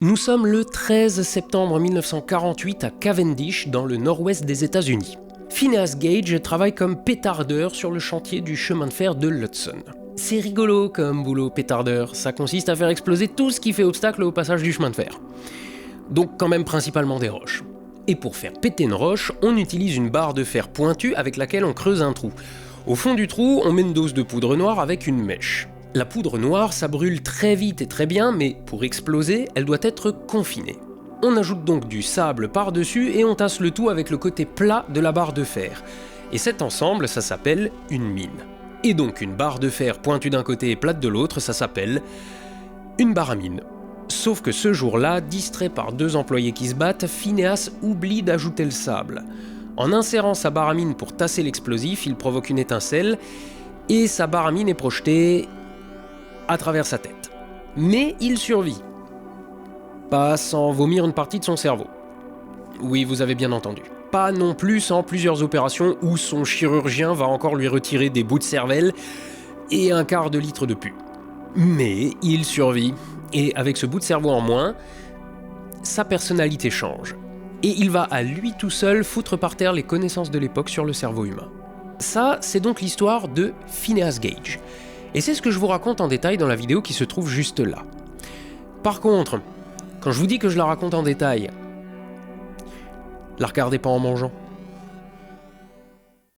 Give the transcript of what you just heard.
Nous sommes le 13 septembre 1948 à Cavendish, dans le nord-ouest des États-Unis. Phineas Gage travaille comme pétardeur sur le chantier du chemin de fer de l'Hudson. C'est rigolo comme boulot pétardeur, ça consiste à faire exploser tout ce qui fait obstacle au passage du chemin de fer. Donc quand même principalement des roches. Et pour faire péter une roche, on utilise une barre de fer pointue avec laquelle on creuse un trou. Au fond du trou, on met une dose de poudre noire avec une mèche. La poudre noire, ça brûle très vite et très bien, mais pour exploser, elle doit être confinée. On ajoute donc du sable par-dessus et on tasse le tout avec le côté plat de la barre de fer. Et cet ensemble, ça s'appelle une mine. Et donc une barre de fer pointue d'un côté et plate de l'autre, ça s'appelle une barre à mine. Sauf que ce jour-là, distrait par deux employés qui se battent, Phineas oublie d'ajouter le sable. En insérant sa barre à mine pour tasser l'explosif, il provoque une étincelle et sa barre à mine est projetée à travers sa tête. Mais il survit. Pas sans vomir une partie de son cerveau. Oui, vous avez bien entendu. Pas non plus sans plusieurs opérations où son chirurgien va encore lui retirer des bouts de cervelle et un quart de litre de pus. Mais il survit. Et avec ce bout de cerveau en moins, sa personnalité change. Et il va à lui tout seul foutre par terre les connaissances de l'époque sur le cerveau humain. Ça, c'est donc l'histoire de Phineas Gage. Et c'est ce que je vous raconte en détail dans la vidéo qui se trouve juste là. Par contre, quand je vous dis que je la raconte en détail, la regardez pas en mangeant.